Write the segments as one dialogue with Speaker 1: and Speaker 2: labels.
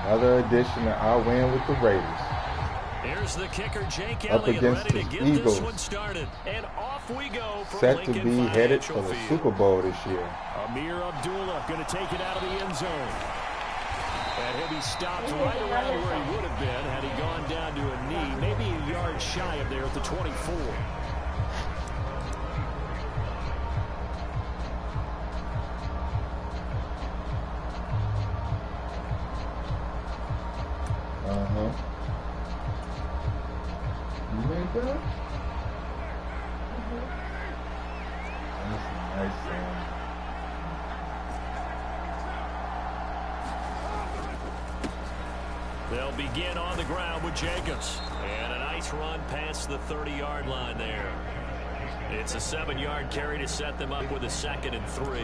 Speaker 1: Another edition of our win with the Raiders.
Speaker 2: Here's the kicker, Jake
Speaker 1: Up
Speaker 2: Elliott,
Speaker 1: against
Speaker 2: ready
Speaker 1: the
Speaker 2: to get
Speaker 1: Eagles.
Speaker 2: this one started. And off we go from
Speaker 1: Set
Speaker 2: Lincoln
Speaker 1: to be headed for the
Speaker 2: Field.
Speaker 1: Super Bowl this year.
Speaker 2: Amir Abdullah going to take it out of the end zone. And he'll be stopped right around where he would have been had he gone down to a knee, maybe a yard shy of there at the 24.
Speaker 1: You made that? That's a nice sound.
Speaker 2: They'll begin on the ground with Jacobs. And a nice run past the 30-yard line there. It's a 7-yard carry to set them up with a 2nd and 3.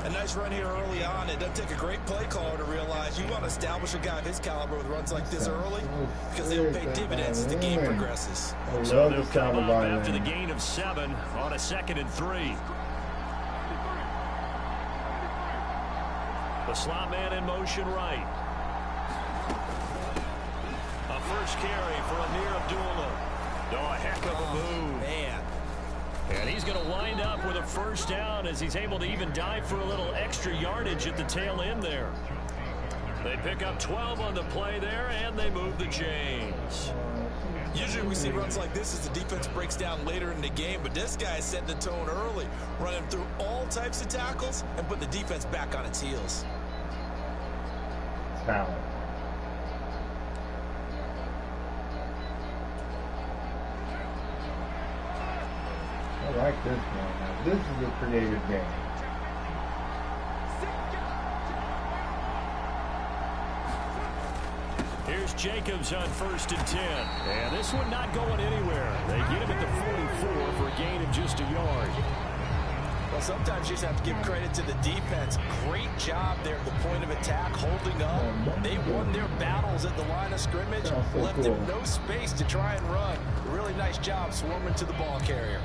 Speaker 3: A nice run here early on. It doesn't take a great play caller to realize you want to establish a guy of his caliber with runs like this early because they'll pay dividends as the game progresses.
Speaker 2: So they'll come up after the gain of 7 on a 2nd and 3. The slot man in motion right. A first carry for Amir Abdullah. Oh, a heck of a move.
Speaker 3: Man.
Speaker 2: And he's going to wind up with a first down as he's able to even dive for a little extra yardage at the tail end there. They pick up 12 on the play there, and they move the chains.
Speaker 3: Usually we see runs like this as the defense breaks down later in the game, but this guy is setting the tone early, running through all types of tackles and putting the defense back on its heels.
Speaker 1: Talent. I like this one. This is a creative game.
Speaker 2: Here's Jacobs on 1st and 10. And this one not going anywhere. They get him at the 44 for a gain of just a yard.
Speaker 3: Well, sometimes you just have to give credit to the defense. Great job there at the point of attack, holding up. They won their battles at the line of scrimmage, left them no space to try and run. Really nice job swarming to the ball carrier.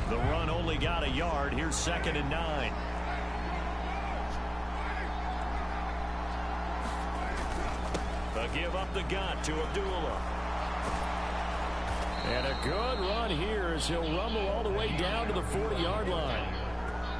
Speaker 2: The run only got a yard. Here's 2nd and 9. They'll give up the gun to Abdullah. And a good run here as he'll rumble all the way down to the 40-yard line.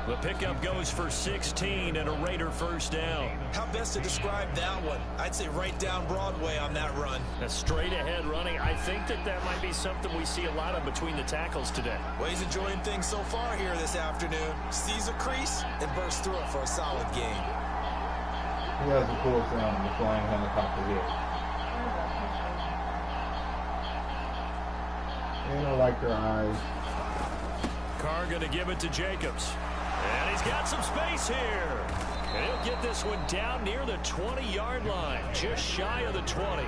Speaker 2: The pickup goes for 16 and a Raider first down.
Speaker 3: How best to describe that one? I'd say right down Broadway on that run.
Speaker 2: A straight ahead running. I think that might be something we see a lot of between the tackles today.
Speaker 3: Well, he's enjoying things so far here this afternoon. Sees a crease and bursts through it for a solid game.
Speaker 1: He has a cool sound of the flying helicopter here. They don't like their eyes.
Speaker 2: Carr going to give it to Jacobs. And he's got some space here. And he'll get this one down near the 20-yard line, just shy of the 20.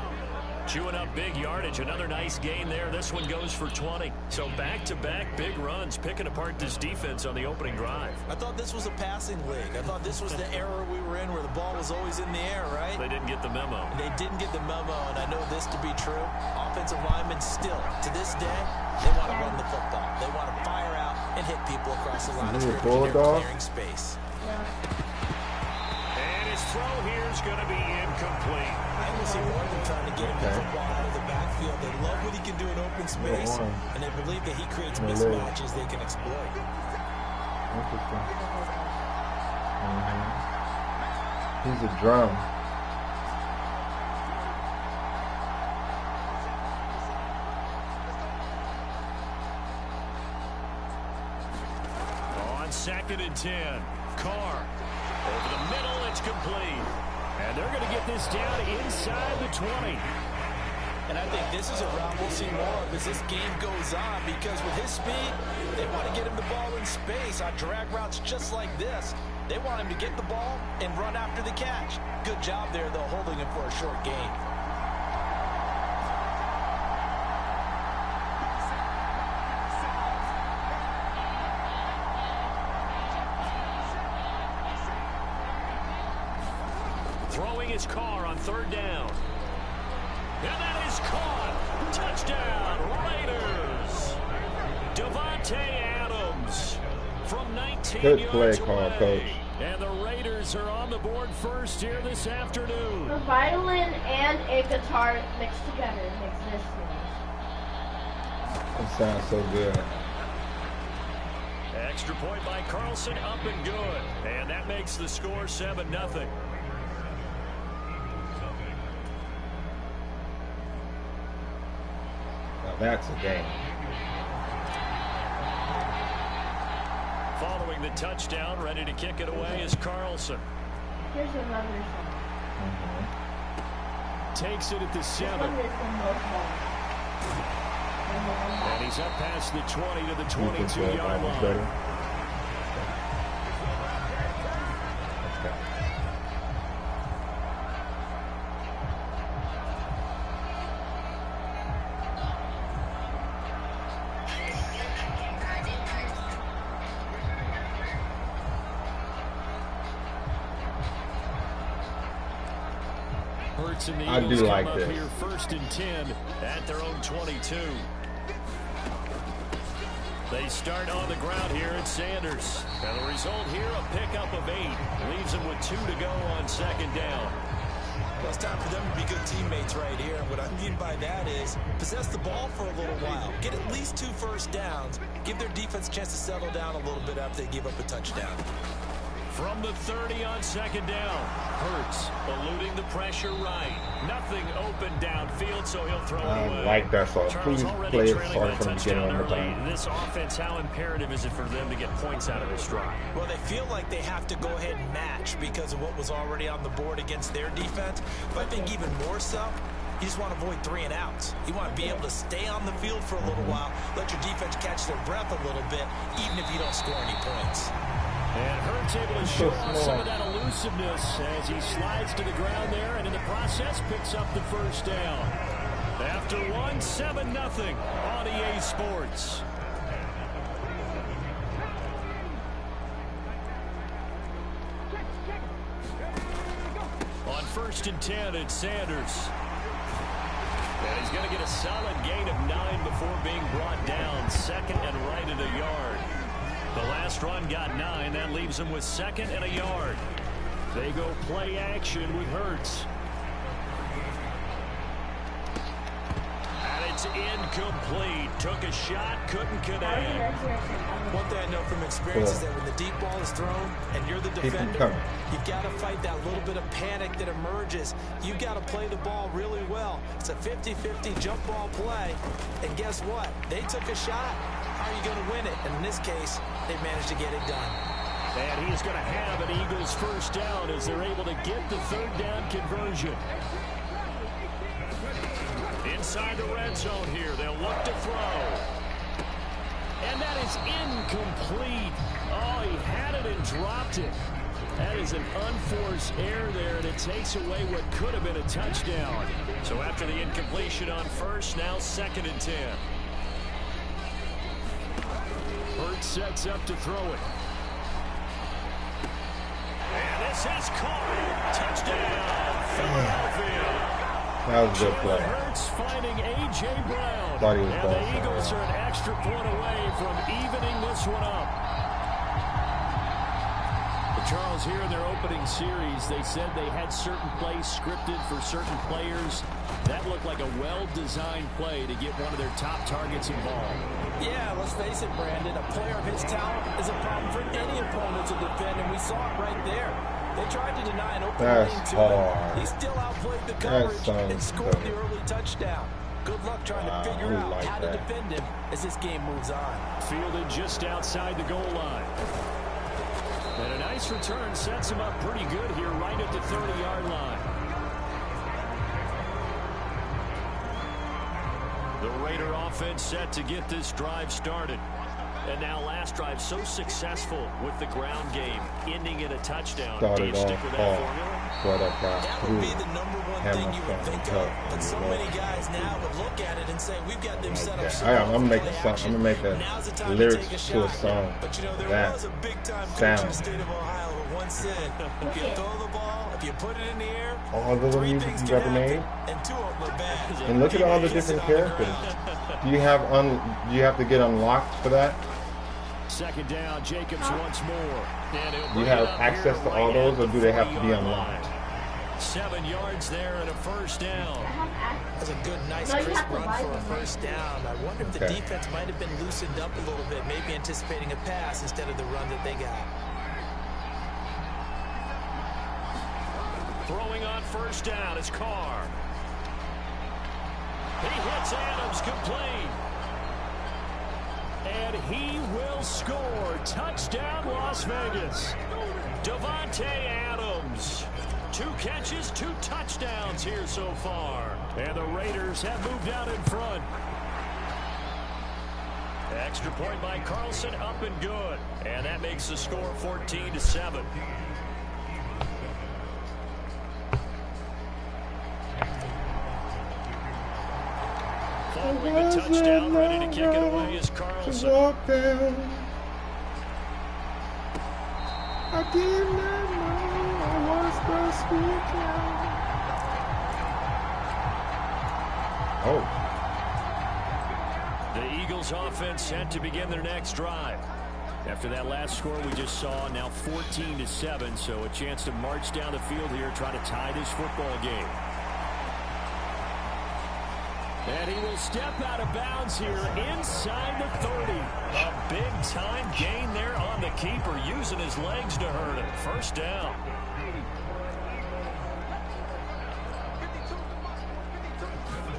Speaker 2: Chewing up big yardage. Another nice gain there. This one goes for 20. So back-to-back big runs, picking apart this defense on the opening drive.
Speaker 3: I thought this was a passing league. I thought this was the era we were in where the ball was always in the air, right?
Speaker 2: They didn't get the memo.
Speaker 3: They didn't get the memo, and I know this to be true. Offensive linemen still, to this day, they want to run the football. They want to fire out and hit people across the line of scrimmage. They're clearing space.
Speaker 2: And his throw here is going to be incomplete.
Speaker 3: I almost see more than trying to get him the football out of the backfield. They love what he can do in open space, and they believe that he creates mismatches they can exploit.
Speaker 1: Interesting. He's a drum.
Speaker 2: On 2nd and 10, Carr. Over the middle, it's complete. And they're going to get this down inside the 20.
Speaker 3: And I think this is a route we'll see more of as this game goes on, because with his speed, they want to get him the ball in space on drag routes just like this. They want him to get the ball and run after the catch. Good job there, though, holding him for a short gain.
Speaker 2: Throwing his Carr on 3rd down. And that is caught. Touchdown, Raiders. Devontae Adams from 19
Speaker 1: Good
Speaker 2: yards
Speaker 1: play call,
Speaker 2: away.
Speaker 1: Coach.
Speaker 2: And the Raiders are on the board first here this afternoon.
Speaker 4: A violin and a guitar mixed together makes this noise.
Speaker 1: It sounds so good.
Speaker 2: Extra point by Carlson, up and good. And that makes the score 7-0.
Speaker 1: Now that's a game.
Speaker 2: Following the touchdown, ready to kick it away is Carlson.
Speaker 4: Here's another song.
Speaker 2: Takes it at the 7. And he's up past the 20 to the 22-yard line. And the
Speaker 1: I do like
Speaker 2: come up
Speaker 1: this.
Speaker 2: Here first and 10 at their own 22. They start on the ground here at Sanders. And the result here, a pickup of 8. Leaves them with 2 to go on second down.
Speaker 3: Well, it's time for them to be good teammates right here. And what I mean by that is possess the ball for a little while. Get at least 2 first downs. Give their defense a chance to settle down a little bit after they give up a touchdown.
Speaker 2: From the 30 on second down. Hurts eluding the pressure right. Nothing open downfield, so he'll throw it away.
Speaker 1: I like that song. Please play it starting from the beginning one more time.
Speaker 2: This offense, how imperative is it for them to get points out of this drive?
Speaker 3: Well, they feel like they have to go ahead and match because of what was already on the board against their defense. But I think even more so, you just want to avoid 3 and outs. You want to be able to stay on the field for a little while, let your defense catch their breath a little bit, even if you don't score any points.
Speaker 2: And Hurts able to show off some of that elusiveness as he slides to the ground there, and in the process picks up the first down. After 1, 7-0 on EA Sports. On first and 10, it's Sanders. And he's going to get a solid gain of 9 before being brought down. Second and right at a yard. The last run got 9. That leaves him with 2nd and a yard. They go play action with Hurts. And it's incomplete. Took a shot, couldn't connect.
Speaker 3: One thing I know from experience is that when the deep ball is thrown and you're the defender, you've got to fight that little bit of panic that emerges. You've got to play the ball really well. It's a 50-50 jump ball play. And guess what? They took a shot. How are you going to win it? And in this case, they managed to get it done.
Speaker 2: And he's going to have an Eagles first down as they're able to get the 3rd down conversion. Inside the red zone here, they'll look to throw. And that is incomplete. Oh, he had it and dropped it. That is an unforced error there, and it takes away what could have been a touchdown. So after the incompletion on first, now 2nd and 10. Hurts sets up to throw it. And this is caught. Touchdown, Philadelphia.
Speaker 1: That was a good play.
Speaker 2: Hurts finding A.J. Brown.
Speaker 1: Thought he was
Speaker 2: and the Eagles are an extra point away from evening this one up. But Charles, here in their opening series, they said they had certain plays scripted for certain players. That looked like a well-designed play to get one of their top targets involved.
Speaker 3: Yeah, let's face it, Brandon. A player of his talent is a problem for any opponent to defend, and we saw it right there. They tried to deny an open lane to him. He still outplayed the coverage and scored the early touchdown. Good luck trying to figure out how to defend him as this game moves on.
Speaker 2: Fielded just outside the goal line. And a nice return sets him up pretty good here right at the 30-yard line. The Raider offense set to get this drive started. And now last drive so successful with the ground game, ending in a touchdown. Do you stick with that formula?
Speaker 3: That would be the #1 thing you would think of. But so many guys now would look at it and say, we've got them set up.
Speaker 1: I'm gonna make a lyrics to a song.
Speaker 3: But you know, there was a big-time coach in the state of Ohio who once said, if you throw the ball, if you put it in the air,
Speaker 1: all the music you've ever made,
Speaker 3: and 2 of them are bad.
Speaker 1: And look at all the different characters. Do you have to get unlocked for that?
Speaker 2: Second down, Jacobs once more. And
Speaker 1: Do you have access to all those, or do they have to be unlocked?
Speaker 2: 7 yards there and a first down.
Speaker 3: That's a good, nice, crisp run for a first down. I wonder if the defense might have been loosened up a little bit, maybe anticipating a pass instead of the run that they got.
Speaker 2: Throwing on first down is Carr. He hits Adams complete. And he will score. Touchdown, Las Vegas. Davante Adams. 2 catches, 2 touchdowns here so far. And the Raiders have moved out in front. Extra point by Carlson, up and good. And that makes the score 14-7. Following the touchdown, ready to kick it away is Carlson.
Speaker 1: Walk down. I did not know I was the speaker. Oh.
Speaker 2: The Eagles offense set to begin their next drive. After that last score we just saw, now 14-7, so a chance to march down the field here, try to tie this football game. And he will step out of bounds here inside the 30. A big-time gain there on the keeper, using his legs to hurt him. First down.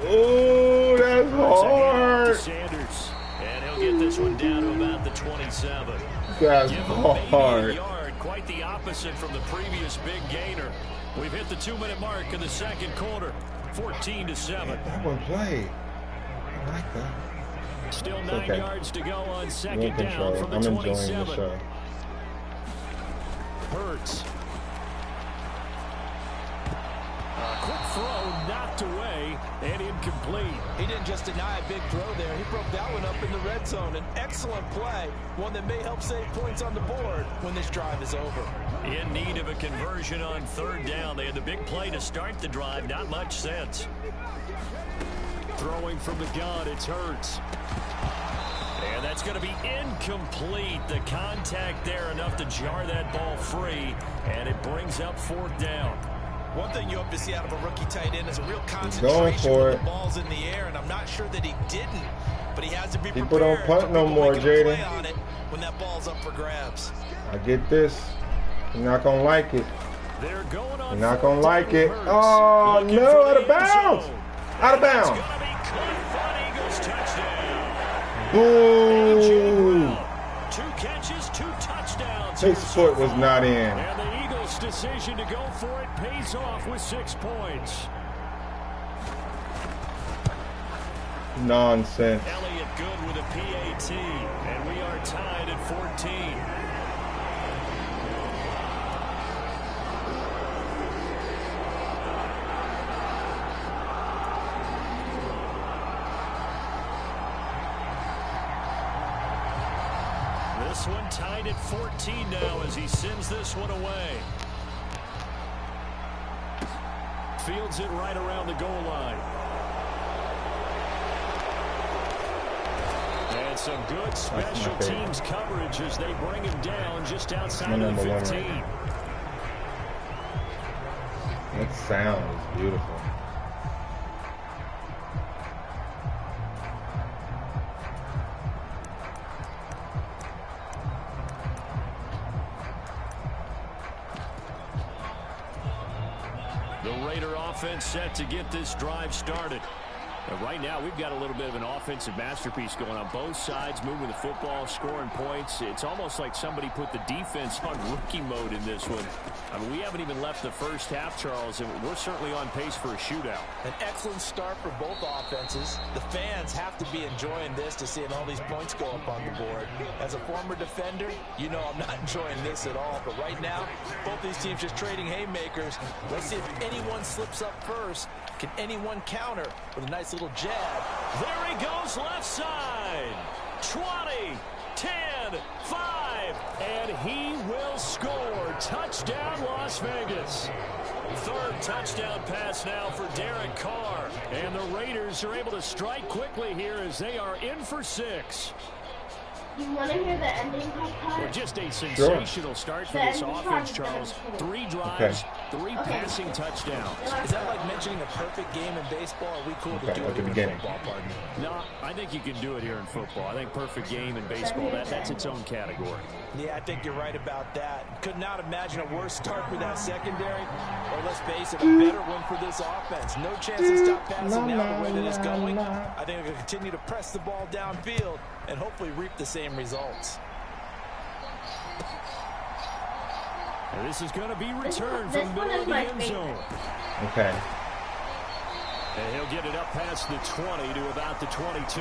Speaker 1: Oh, that's hard.
Speaker 2: Sanders. And he'll get this one down to about the 27.
Speaker 1: That's hard.
Speaker 2: A yard, quite the opposite from the previous big gainer. We've hit the 2-minute mark in the second quarter. 14-7.
Speaker 1: That one played. I like that.
Speaker 2: Still 9 yards to go on second
Speaker 1: I'm
Speaker 2: down from the 27.
Speaker 1: enjoying the show.
Speaker 2: Hurts. Quick throw knocked away and incomplete.
Speaker 3: He didn't just deny a big throw there. He broke that one up in the red zone. An excellent play. One that may help save points on the board when this drive is over.
Speaker 2: In need of a conversion on third down. They had the big play to start the drive. Not much sense. Throwing from the gun, it's Hurts. And that's going to be incomplete. The contact there enough to jar that ball free. And it brings up fourth down.
Speaker 3: One thing you hope to see out of a rookie tight end is a real concentration when the ball's in the air, and I'm not sure that he didn't, but he has to be prepared.
Speaker 1: People don't punt no more, Jaden.
Speaker 3: When that ball's up for grabs.
Speaker 1: I get this. You're not going to like it.
Speaker 2: They're going on.
Speaker 1: You're not going to like it. Oh, no, out of bounds. Out of bounds. Boo.
Speaker 2: 2 catches, 2 touchdowns.
Speaker 1: His foot was not in.
Speaker 2: And the Eagles' decision to go for it pays off with 6 points.
Speaker 1: Nonsense.
Speaker 2: Elliott good with a PAT, and we are tied at 14. This one tied at 14 now as he sends this one away. Fields it right around the goal line. And some good special teams coverage as they bring him down just outside of the 15.
Speaker 1: That sound is beautiful.
Speaker 2: Offense set to get this drive started. And right now, we've got a little bit of an offensive masterpiece going on both sides, moving the football, scoring points. It's almost like somebody put the defense on rookie mode in this one. I mean, we haven't even left the first half, Charles, and we're certainly on pace for a shootout.
Speaker 3: An excellent start for both offenses. The fans have to be enjoying this to seeing all these points go up on the board. As a former defender, you know I'm not enjoying this at all. But right now, both these teams just trading haymakers. Let's see if anyone slips up first. Can anyone counter with a nice little jab?
Speaker 2: There he goes left side. 20, 10, 5, and he will score. Touchdown, Las Vegas. Third touchdown pass now for Derek Carr. And the Raiders are able to strike quickly here as they are in for 6.
Speaker 4: You want to hear the ending?
Speaker 2: Well, just a sensational start for this offense, Charles. 3 drives, 3 passing touchdowns.
Speaker 3: Is that like mentioning a perfect game in baseball? Or are we cool to do it in football, partner?
Speaker 2: No, I think you can do it here in football. I think perfect game in baseball, that's its own category.
Speaker 3: Yeah, I think you're right about that. Could not imagine a worse start for that secondary, or let's face it, a better one for this offense. No chance to stop passing now the way that it's going. I think they'll continue to press the ball downfield and hopefully reap the same results.
Speaker 2: And this is going to be returned from the middle of the end zone.
Speaker 1: Okay.
Speaker 2: And he'll get it up past the 20 to about the 22.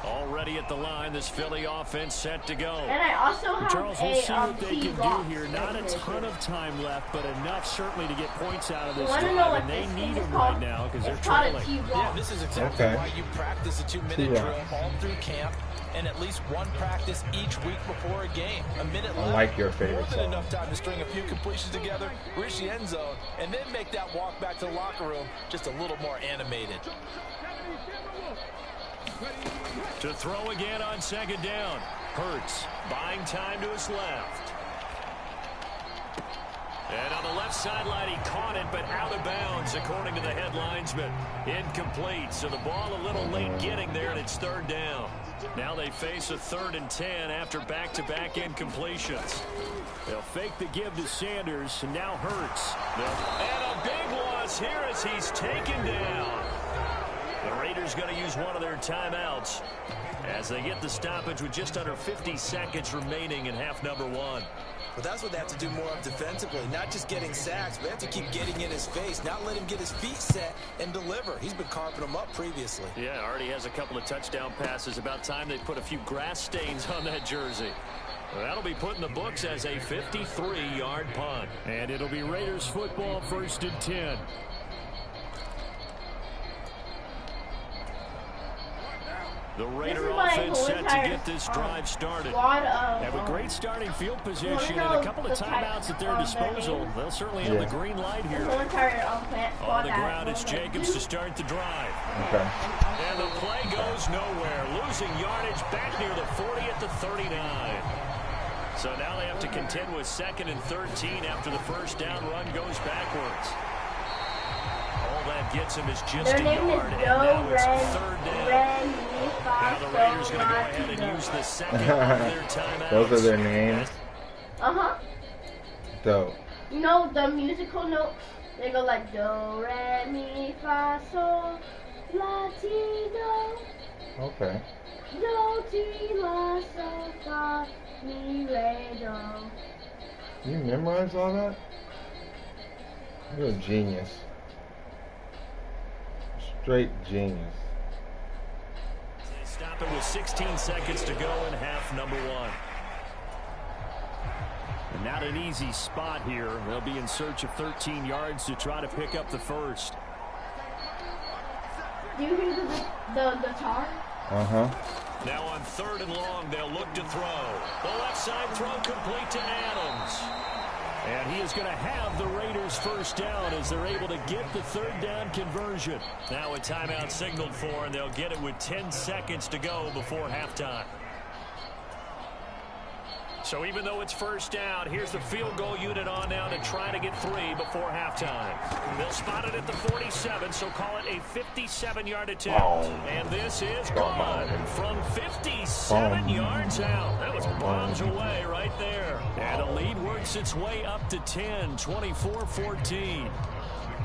Speaker 2: Already at the line, this Philly offense set to go.
Speaker 4: And I also have
Speaker 2: Charles, we'll see what they can do here. Not a ton of time left, but enough certainly to get points out of this drive. And they need them right now because they're trailing.
Speaker 3: Yeah, this is exactly why you practice a 2-minute drill all through camp, and at least one practice each week before a game. A minute left.
Speaker 1: I like your favorite
Speaker 3: More than
Speaker 1: song.
Speaker 3: enough time to string a few completions together, reach the end zone, and then make that walk back to the locker room just a little more animated.
Speaker 2: To throw again on second down. Hurts buying time to his left. And on the left sideline, he caught it, but out of bounds, according to the head linesman. Incomplete, so the ball a little late getting there, and it's third down. Now they face a 3rd and 10 after back-to-back incompletions. They'll fake the give to Sanders, and now Hurts. And a big loss here as he's taken down. The Raiders going to use one of their timeouts as they get the stoppage with just under 50 seconds remaining in half number 1.
Speaker 3: Well, that's what they have to do more of defensively, not just getting sacks, but they have to keep getting in his face, not let him get his feet set and deliver. He's been carving them up previously.
Speaker 2: Yeah, already has a couple of touchdown passes. About time they put a few grass stains on that jersey. Well, that'll be put in the books as a 53-yard punt. And it'll be Raiders football, 1st and 10. The Raider offense set to get this drive started. Have a great starting field position and a couple of timeouts at their disposal. They'll certainly have the green light here. On the ground, it's Jacobs to start the drive.
Speaker 1: Okay.
Speaker 2: And the play goes nowhere. Losing yardage back near the 40 at the 39. So now they have to contend with 2nd and 13 after the first down run goes backwards. All that gets him is just a yard, and now it's 3rd down. Now the Raiders going to go ahead and use the second of their timeouts.
Speaker 1: Those are their names?
Speaker 4: Uh-huh.
Speaker 1: Dope.
Speaker 4: You know the musical notes? They go like do, re, mi, fa, sol, la, ti, do.
Speaker 1: Okay.
Speaker 4: Do, ti, la, sol, fa, mi, re, do.
Speaker 1: You memorize all that? You're a genius. Straight genius.
Speaker 2: Stop it with 16 seconds to go in half number 1. And not an easy spot here. They'll be in search of 13 yards to try to pick up the first.
Speaker 4: Do you hear the guitar?
Speaker 1: Uh-huh.
Speaker 2: Now on 3rd and long, they'll look to throw. The left side throw complete to Adams. And he is going to have the Raiders first down as they're able to get the 3rd down conversion. Now a timeout signaled for, and they'll get it with 10 seconds to go before halftime. So even though it's first down, here's the field goal unit on now to try to get 3 before halftime. They'll spot it at the 47, so call it a 57-yard attempt. And this is gone from 57 yards out. That was bombs away right there. And a lead works its way up to 10, 24-14.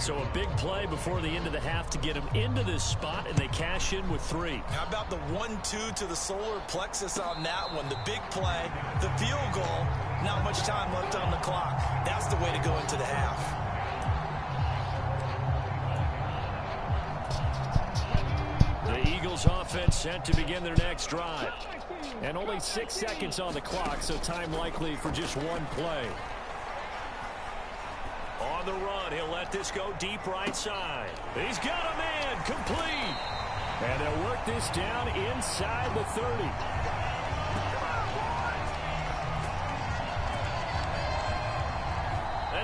Speaker 2: So a big play before the end of the half to get them into this spot, and they cash in with 3.
Speaker 3: How about the 1-2 to the solar plexus on that one? The big play, the field goal, not much time left on the clock. That's the way to go into the half.
Speaker 2: The Eagles offense set to begin their next drive. And only 6 seconds on the clock, so time likely for just one play. On the run, he'll let this go deep right side. He's got a man, complete. And they'll work this down inside the 30.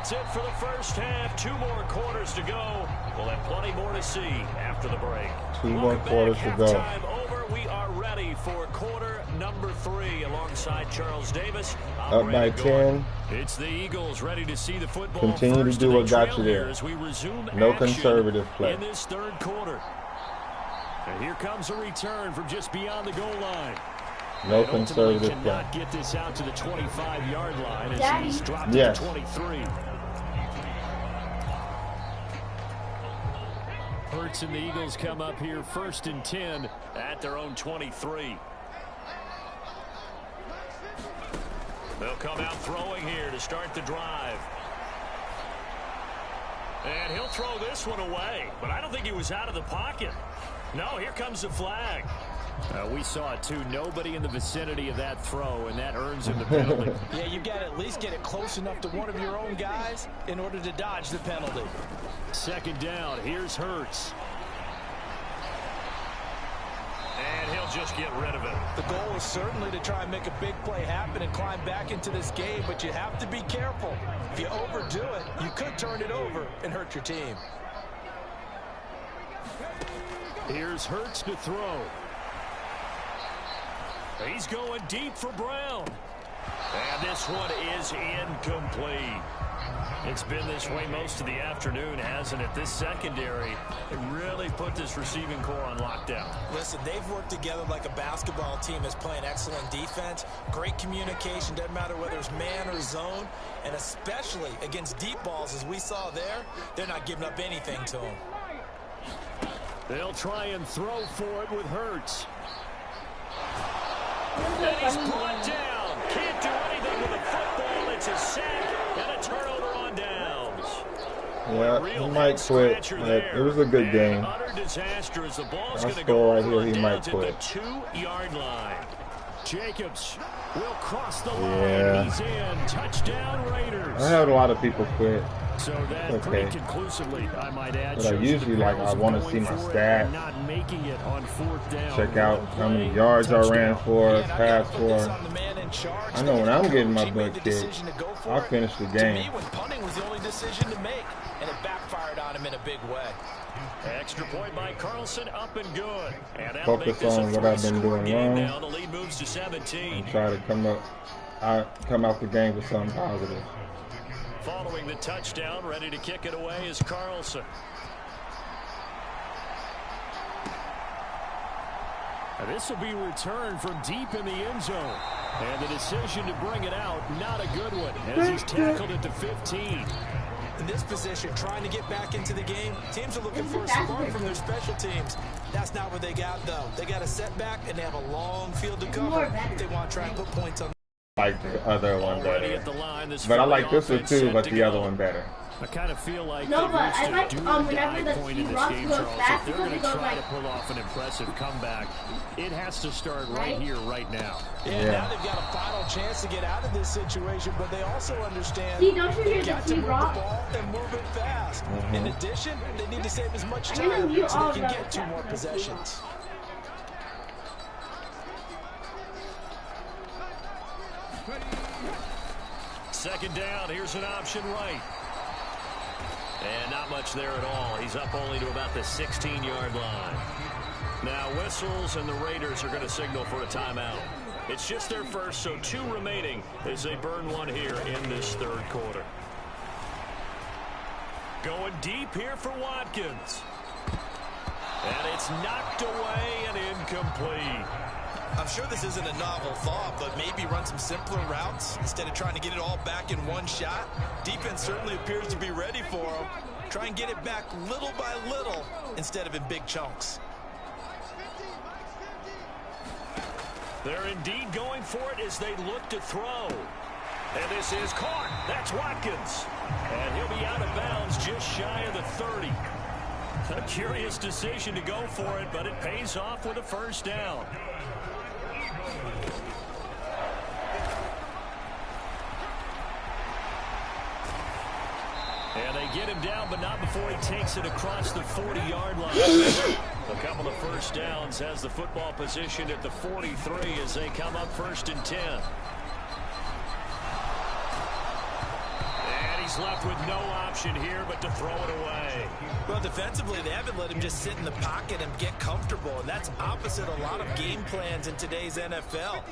Speaker 2: That's it for the first half. 2 more quarters to go. We'll have plenty more to see after the break.
Speaker 1: 2 more quarters to go.
Speaker 2: Halftime over. We are ready for quarter number 3 alongside Charles Davis.
Speaker 1: Up by 10.
Speaker 2: It's the Eagles ready to see the football.
Speaker 1: Continue to do what got you there.
Speaker 2: As we resume
Speaker 1: no conservative play.
Speaker 2: In this third quarter. And here comes a return from just beyond the goal line.
Speaker 1: No conservative play.
Speaker 2: Cannot get this out to the 25-yard line as he's dropped to 23. Hurts and the Eagles come up here 1st and 10 at their own 23. They'll come out throwing here to start the drive. And he'll throw this one away, but I don't think he was out of the pocket. No, here comes the flag. We saw it too. Nobody in the vicinity of that throw, and that earns him the penalty.
Speaker 3: Yeah, you've got to at least get it close enough to one of your own guys in order to dodge the penalty.
Speaker 2: 2nd down. Here's Hurts. And he'll just get rid of it.
Speaker 3: The goal is certainly to try and make a big play happen and climb back into this game, but you have to be careful. If you overdo it, you could turn it over and hurt your team.
Speaker 2: Here's Hurts to throw. He's going deep for Brown. And this one is incomplete. It's been this way most of the afternoon, hasn't it? This secondary really put this receiving core on lockdown.
Speaker 3: Listen, they've worked together like a basketball team that's playing excellent defense. Great communication, doesn't matter whether it's man or zone. And especially against deep balls, as we saw there, they're not giving up anything to them.
Speaker 2: They'll try and throw for it with Hurts. And he's brought down. Can't do anything with a football. It's a sack and a turnover on downs.
Speaker 1: Yeah, he might quit. It was a good game.
Speaker 2: Utter disaster as the ball's
Speaker 1: That
Speaker 2: going to
Speaker 1: score
Speaker 2: go
Speaker 1: right here, he might quit.
Speaker 2: at the 2-yard line. Jacobs will cross the line.
Speaker 1: Yeah.
Speaker 2: He's in. Touchdown Raiders.
Speaker 1: I had a lot of people quit.
Speaker 2: So that pretty conclusively, I might add.
Speaker 1: But I usually I want to see my stats.
Speaker 2: Not making it on 4th down.
Speaker 1: Check out how many yards I ran for, passed for. I know when I'm getting my butt kicked, I'll finish the game.
Speaker 3: To me, when punting was the only decision to make, and it backfired on him in a big way.
Speaker 2: Extra point by Carlson, up and good. And
Speaker 1: focus on what I've been doing wrong.
Speaker 2: Now the lead moves to 17.
Speaker 1: And try to come out the game with something positive.
Speaker 2: Following the touchdown, ready to kick it away is Carlson. And this will be returned from deep in the end zone. And the decision to bring it out, not a good one, as he's tackled at the 15.
Speaker 3: In this position, trying to get back into the game, teams are looking for a spark from their special teams. That's not what they got, though. They got a setback, and they have a long field to cover if they want to try and put points on.
Speaker 1: I like the other one better. But I like this one too, but the other one better.
Speaker 2: I kind of feel like
Speaker 4: no, but I like whenever the
Speaker 2: point in this game, Charles, if they're going to try to pull off an impressive comeback, it has to start right here, right now.
Speaker 3: Yeah, now they've got a final chance to get out of this situation, but they also understand
Speaker 4: don't you
Speaker 3: they've
Speaker 4: hear
Speaker 3: got
Speaker 4: the
Speaker 3: to move the
Speaker 4: T-Rock?
Speaker 3: ball and move it fast. In addition, they need to save as much
Speaker 4: I'm gonna
Speaker 3: time
Speaker 4: mute
Speaker 3: so
Speaker 4: all
Speaker 3: they can
Speaker 4: the
Speaker 3: get 2 more possessions.
Speaker 2: Second down, here's an option right. And not much there at all. He's up only to about the 16-yard line. Now whistles, and the Raiders are going to signal for a timeout. It's just their first, so 2 remaining as they burn one here in this third quarter. Going deep here for Watkins. And it's knocked away and incomplete.
Speaker 3: I'm sure this isn't a novel thought, but maybe run some simpler routes instead of trying to get it all back in one shot. Defense certainly appears to be ready for them. Try and get it back little by little instead of in big chunks.
Speaker 2: They're indeed going for it as they look to throw. And this is caught. That's Watkins. And he'll be out of bounds just shy of the 30. A curious decision to go for it, but it pays off with a first down. And they get him down, but not before he takes it across the 40-yard line. A couple of first downs has the football position at the 43 as they come up 1st and 10. And he's left with no option here but to throw it away.
Speaker 3: Well, defensively, they haven't let him just sit in the pocket and get comfortable, and that's opposite a lot of game plans in today's NFL.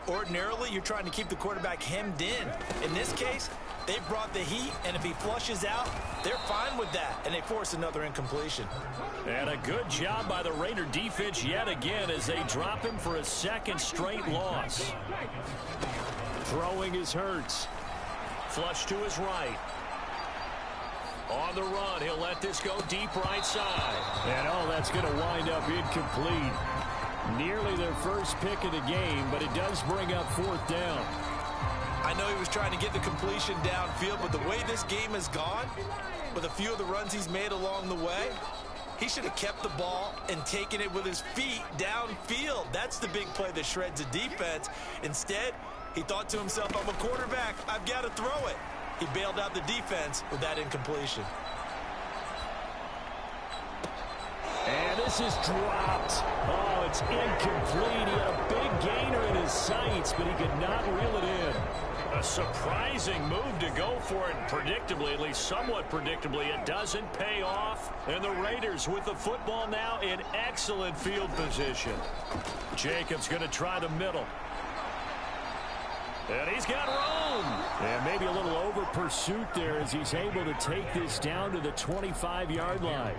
Speaker 3: Ordinarily, you're trying to keep the quarterback hemmed in. In this case, they brought the heat, and if he flushes out, they're fine with that, and they force another incompletion.
Speaker 2: And a good job by the Raider defense yet again as they drop him for a second straight loss. Throwing is Hurts. Flush to his right. On the run, he'll let this go deep right side. And oh, that's going to wind up incomplete. Nearly their first pick of the game, but it does bring up fourth down.
Speaker 3: I know he was trying to get the completion downfield, but the way this game has gone, with a few of the runs he's made along the way, he should have kept the ball and taken it with his feet downfield. That's the big play that shreds a defense. Instead, he thought to himself, I'm a quarterback, I've got to throw it. He bailed out the defense with that incompletion.
Speaker 2: And this is dropped. Oh, it's incomplete. He had a big gainer in his sights, but he could not reel it in. A surprising move to go for it. Predictably, at least somewhat predictably, it doesn't pay off. And the Raiders with the football now in excellent field position. Jacobs going to try the middle. And he's got room. And maybe a little over pursuit there as he's able to take this down to the 25-yard line.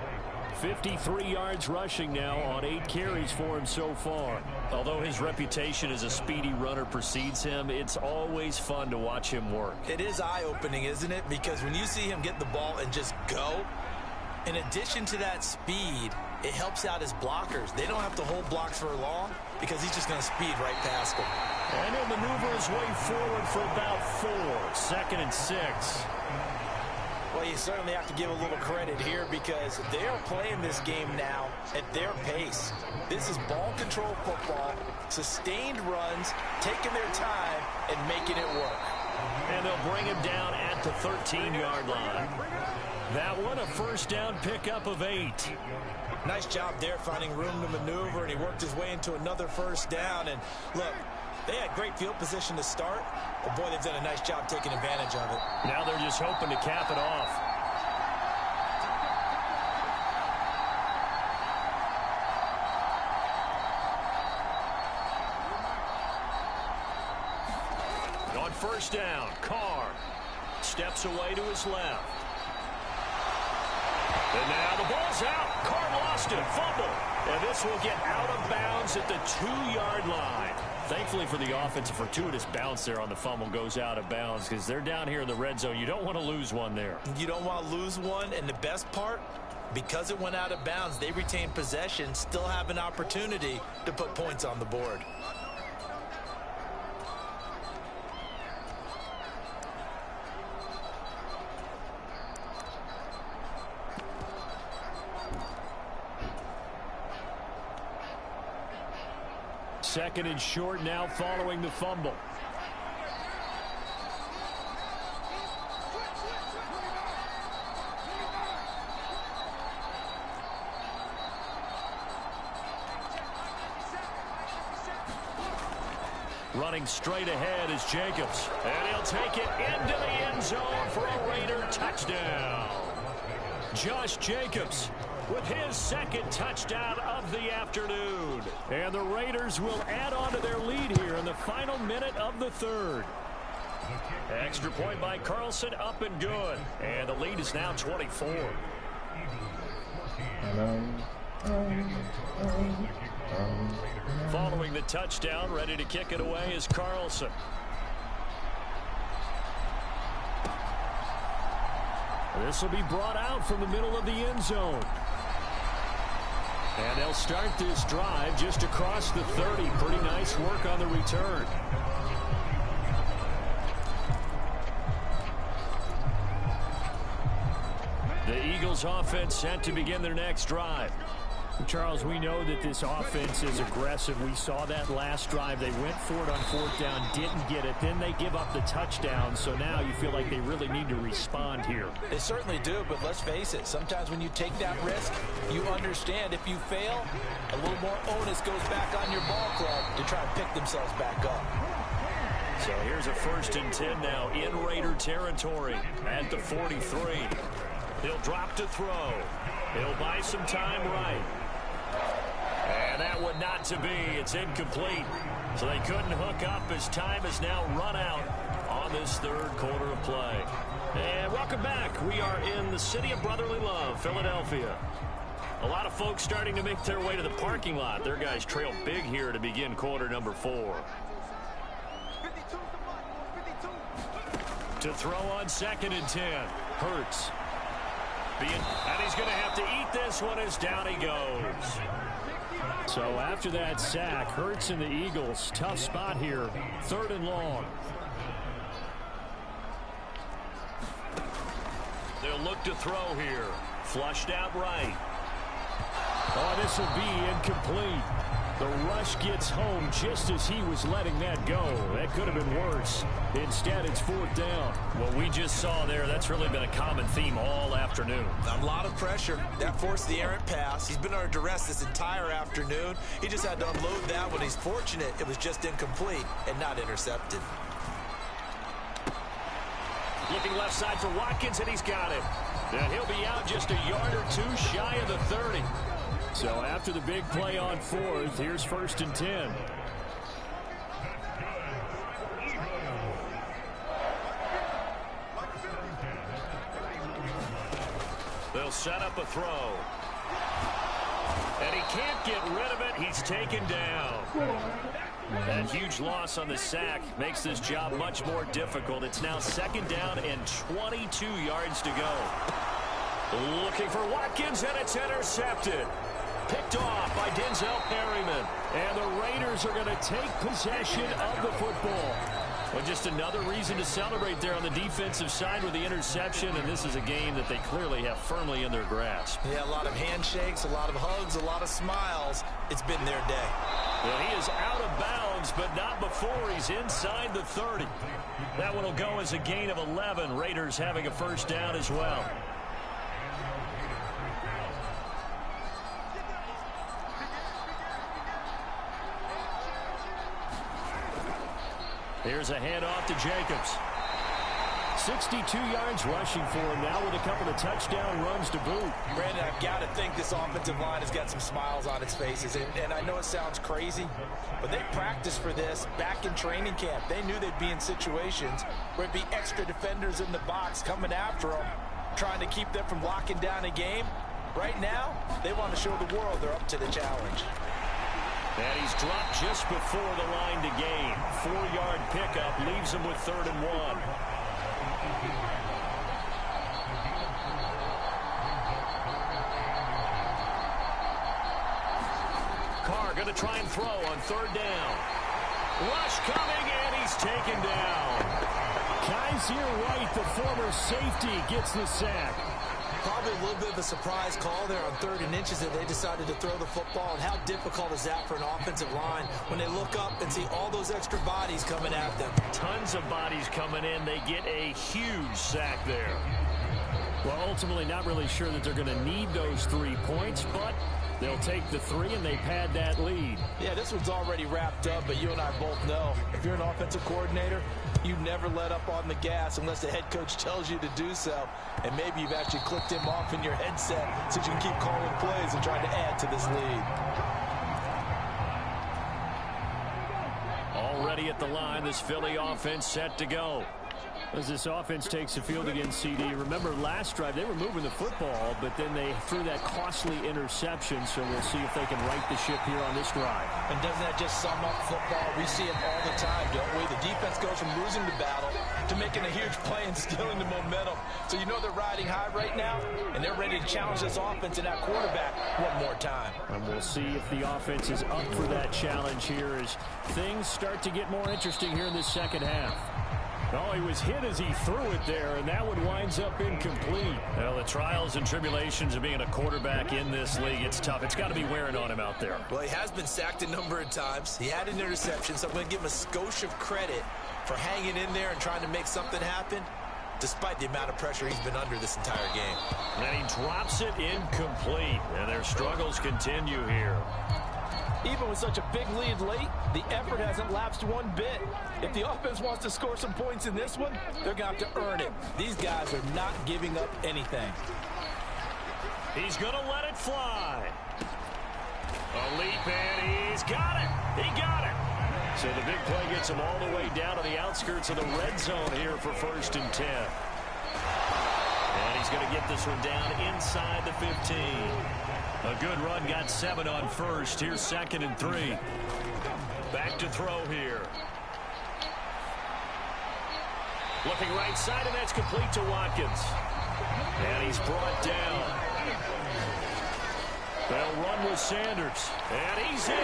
Speaker 2: 53 yards rushing now on 8 carries for him so far. Although his reputation as a speedy runner precedes him, it's always fun to watch him work.
Speaker 3: It is eye-opening, isn't it? Because when you see him get the ball and just go, in addition to that speed, it helps out his blockers. They don't have to hold blocks for long because he's just going to speed right past them.
Speaker 2: And he'll maneuver his way forward for about 4. 2nd and 6.
Speaker 3: Well, you certainly have to give a little credit here because they are playing this game now at their pace. This is ball control football, sustained runs, taking their time, and making it work.
Speaker 2: And they'll bring him down at the 13-yard line. That one, a first down pickup of 8.
Speaker 3: Nice job there finding room to maneuver, and he worked his way into another first down. And look, they had great field position to start, but boy, they've done a nice job taking advantage of it.
Speaker 2: Now they're just hoping to cap it off. On first down, Carr steps away to his left. And now the ball's out. Carr lost it. Fumble. And this will get out of bounds at the 2-yard line. Thankfully for the offense, a fortuitous bounce there on the fumble goes out of bounds because they're down here in the red zone. You don't want to lose one there.
Speaker 3: You don't want to lose one, and the best part, because it went out of bounds, they retain possession, still have an opportunity to put points on the board.
Speaker 2: Second and short now following the fumble. Running straight ahead is Jacobs. And he'll take it into the end zone for a Raider touchdown. Josh Jacobs with his second touchdown of the afternoon. And the Raiders will add on to their lead here in the final minute of the 3rd. Extra point by Carlson, up and good. And the lead is now 24. Following the touchdown, ready to kick it away is Carlson. This will be brought out from the middle of the end zone. And they'll start this drive just across the 30. Pretty nice work on the return. The Eagles offense set to begin their next drive. Charles, we know that this offense is aggressive. We saw that last drive. They went for it on 4th down, didn't get it. Then they give up the touchdown. So now you feel like they really need to respond here.
Speaker 3: They certainly do, but let's face it. Sometimes when you take that risk, you understand if you fail, a little more onus goes back on your ball club to try and pick themselves back up.
Speaker 2: So here's a 1st and 10 now in Raider territory at the 43. He'll drop to throw. He'll buy some time right. And that one not to be. It's incomplete. So they couldn't hook up as time has now run out on this 3rd quarter of play. And welcome back. We are in the city of brotherly love, Philadelphia. A lot of folks starting to make their way to the parking lot. Their guys trail big here to begin quarter number 4. To throw on 2nd and 10. Hurts. And he's going to have to eat this one as down he goes. So after that sack, Hurts and the Eagles, tough spot here. 3rd and long. They'll look to throw here. Flushed out right. Oh, this will be incomplete. The rush gets home just as he was letting that go. That could have been worse. Instead, it's 4th down. What we just saw there, that's really been a common theme all afternoon.
Speaker 3: A lot of pressure. That forced the errant pass. He's been under duress this entire afternoon. He just had to unload that one. He's fortunate it was just incomplete and not intercepted.
Speaker 2: Looking left side for Watkins, and he's got it. And he'll be out just a yard or 2 shy of the 30. So after the big play on 4th, here's 1st and 10. They'll set up a throw. And he can't get rid of it. He's taken down. That huge loss on the sack makes this job much more difficult. It's now 2nd down and 22 yards to go. Looking for Watkins, and it's intercepted. Picked off by Denzel Perryman. And the Raiders are going to take possession of the football. Well, just another reason to celebrate there on the defensive side with the interception, and this is a game that they clearly have firmly in their grasp.
Speaker 3: Yeah, a lot of handshakes, a lot of hugs, a lot of smiles. It's been their day.
Speaker 2: Well, he is out of bounds, but not before he's inside the 30. That one will go as a gain of 11. Raiders having a 1st down as well. Here's a handoff to Jacobs. 62 yards rushing for him now with a couple of touchdown runs to boot.
Speaker 3: Brandon, I've got to think this offensive line has got some smiles on its faces. And I know it sounds crazy, but they practiced for this back in training camp. They knew they'd be in situations where it'd be extra defenders in the box coming after them, trying to keep them from locking down a game. Right now, they want to show the world they're up to the challenge.
Speaker 2: And he's dropped just before the line to gain. 4-yard pickup leaves him with 3rd and 1. Carr going to try and throw on 3rd down. Rush coming, and he's taken down. Kaiser White, the former safety, gets the sack.
Speaker 3: Probably a little bit of a surprise call there on 3rd and inches that they decided to throw the football. And how difficult is that for an offensive line when they look up and see all those extra bodies coming at them?
Speaker 2: Tons of bodies coming in. They get a huge sack there. Well, ultimately not really sure that they're going to need those 3 points, but they'll take the 3 and they pad that lead.
Speaker 3: Yeah, this one's already wrapped up, but you and I both know if you're an offensive coordinator, you never let up on the gas unless the head coach tells you to do so. And maybe you've actually clicked him off in your headset so you can keep calling plays and trying to add to this lead.
Speaker 2: Already at the line, this Philly offense set to go. As this offense takes the field against CD, remember last drive they were moving the football, but then they threw that costly interception, so we'll see if they can right the ship here on this drive.
Speaker 3: And doesn't that just sum up football? We see it all the time, don't we? The defense goes from losing the battle to making a huge play and stealing the momentum. So you know they're riding high right now, and they're ready to challenge this offense and that quarterback one more time.
Speaker 2: And we'll see if the offense is up for that challenge here as things start to get more interesting here in this second half. Oh, he was hit as he threw it there, and that one winds up incomplete. Well, the trials and tribulations of being a quarterback in this league, it's tough. It's got to be wearing on him out there.
Speaker 3: Well, he has been sacked a number of times. He had an interception, so I'm going to give him a skosh of credit for hanging in there and trying to make something happen, despite the amount of pressure he's been under this entire game.
Speaker 2: And he drops it incomplete, and their struggles continue here.
Speaker 3: Even with such a big lead late, the effort hasn't lapsed one bit. If the offense wants to score some points in this one, they're going to have to earn it. These guys are not giving up anything.
Speaker 2: He's going to let it fly. A leap, and he's got it. He got it. So the big play gets him all the way down to the outskirts of the red zone here for 1st and 10. And he's going to get this one down inside the 15. A good run, got 7 on first. Here's 2nd and 3. Back to throw here. Looking right side, and that's complete to Watkins. And he's brought down. They'll run with Sanders. And he's in.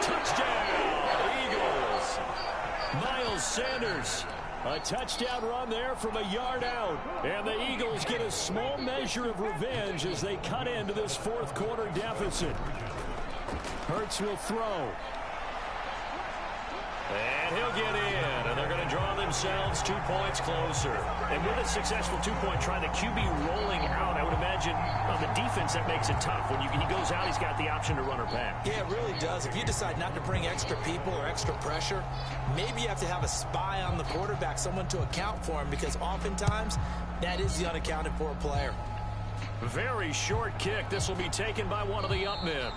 Speaker 2: Touchdown, Eagles. Miles Sanders. A touchdown run there from a yard out. And the Eagles get a small measure of revenge as they cut into this 4th quarter deficit. Hurts will throw. And he'll get in. And they're going to draw themselves 2 points closer. And with a successful 2-point try, the QB rolling out, I would imagine on the defense that makes it tough. When he goes out, he's got the option to run or pass.
Speaker 3: Yeah, it really does. If you decide not to bring extra people or extra pressure, maybe you have to have a spy on the quarterback, someone to account for him, because oftentimes that is the unaccounted for player.
Speaker 2: Very short kick. This will be taken by one of the up men.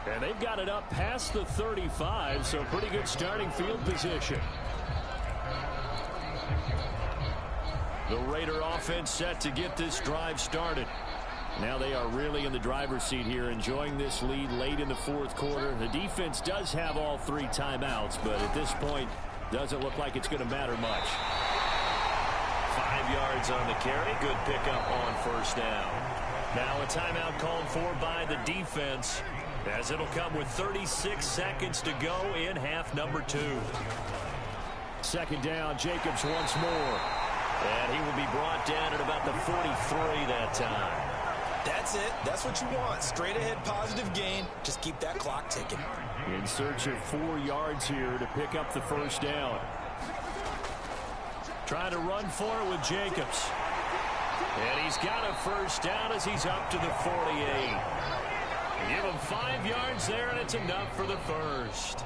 Speaker 2: And they've got it up past the 35, so pretty good starting field position. The Raider offense set to get this drive started. Now they are really in the driver's seat here, enjoying this lead late in the 4th quarter. The defense does have all 3 timeouts, but at this point, doesn't look like it's going to matter much. 5 yards on the carry. Good pickup on 1st down. Now a timeout called for by the defense, as it'll come with 36 seconds to go in half number 2. 2nd down, Jacobs once more. And he will be brought down at about the 43 that time.
Speaker 3: That's it. That's what you want. Straight ahead positive gain. Just keep that clock ticking.
Speaker 2: In search of 4 yards here to pick up the 1st down. Trying to run for it with Jacobs. And he's got a 1st down as he's up to the 48. Give him 5 yards there, and it's enough for the 1st.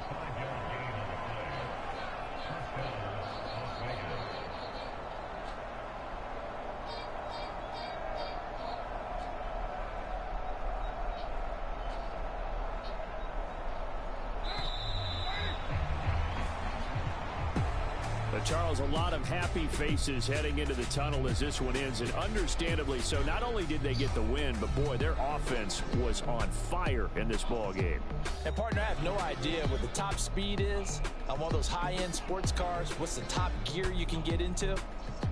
Speaker 2: Charles, a lot of happy faces heading into the tunnel as this one ends, and understandably so. Not only did they get the win, but boy, their offense was on fire in this ball game.
Speaker 3: And partner, I have no idea what the top speed is on one of those high-end sports cars. What's the top gear you can get into?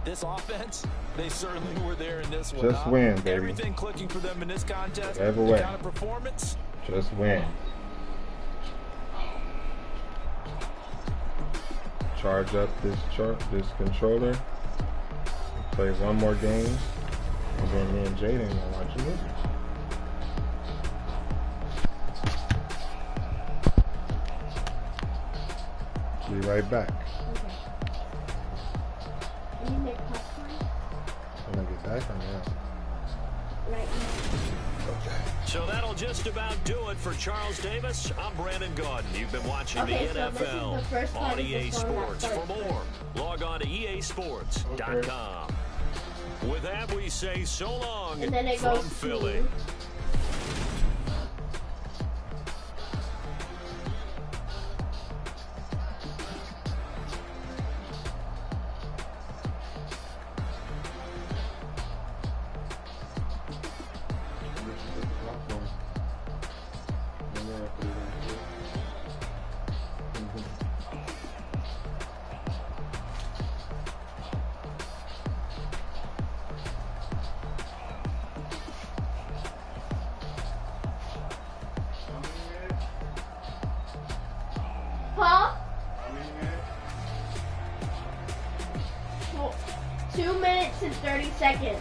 Speaker 3: This offense, they certainly were there in this one.
Speaker 1: Just win, baby.
Speaker 3: Everything clicking for them in this contest.
Speaker 1: Whatever
Speaker 3: the
Speaker 1: way.
Speaker 3: kind of performance.
Speaker 1: Just win. Charge up this controller, play one more game, and then me and Jaden will watch a movie. Be right back.
Speaker 4: Okay. Can you make popcorn?
Speaker 1: When I get back, I'm out.
Speaker 4: Right now.
Speaker 1: Okay.
Speaker 2: So that'll just about do it for Charles Davis. I'm Brandon Gaudin. You've been watching the NFL on EA Sports. For more, log on to easports.com. With that, we say so long
Speaker 4: And then it
Speaker 2: from
Speaker 4: goes
Speaker 2: Philly.
Speaker 4: to Huh? 2 minutes and 30 seconds.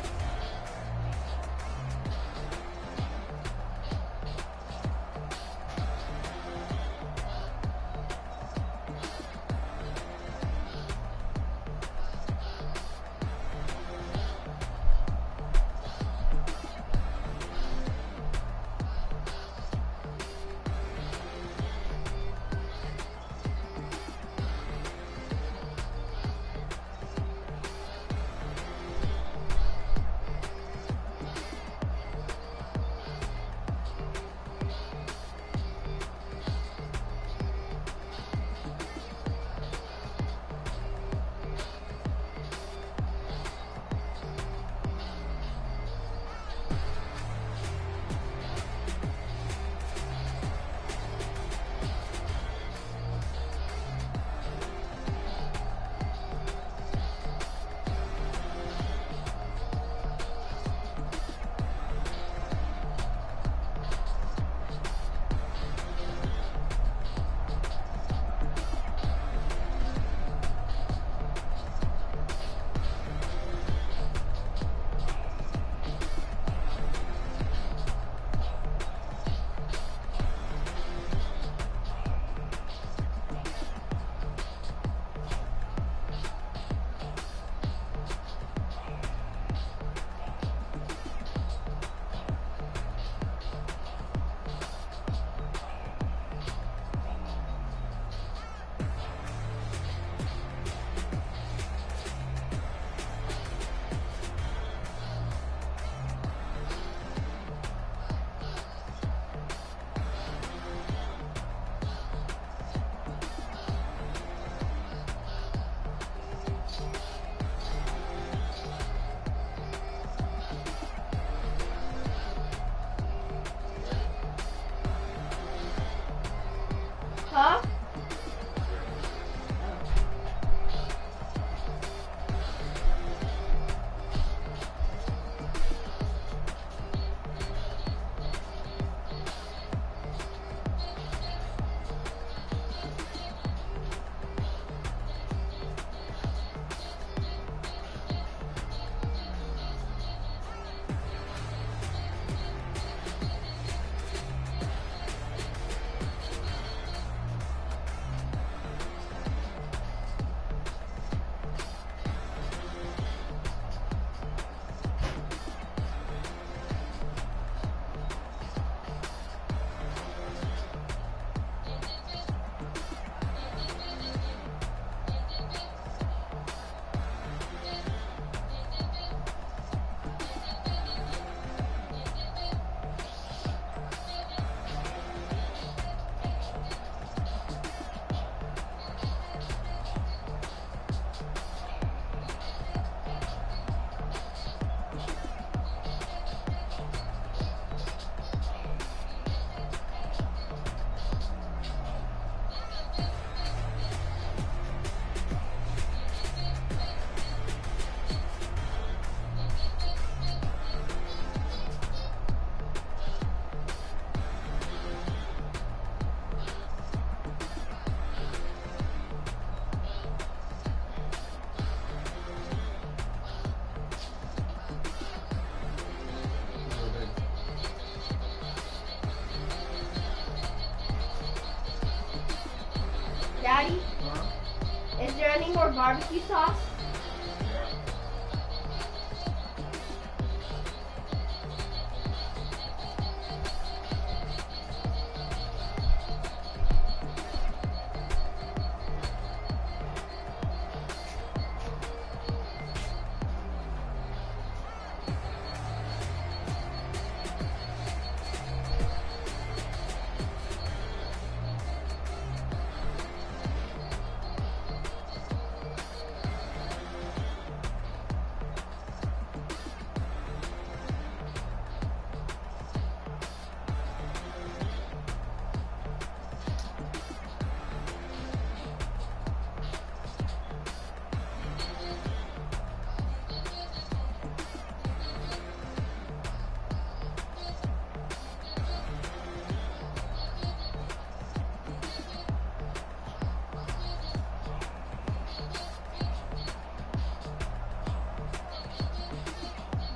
Speaker 4: barbecue sauce.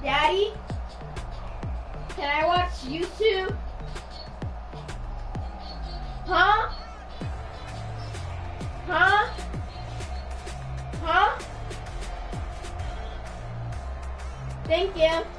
Speaker 4: Daddy, can I watch YouTube? Huh? Huh? Huh? Thank you.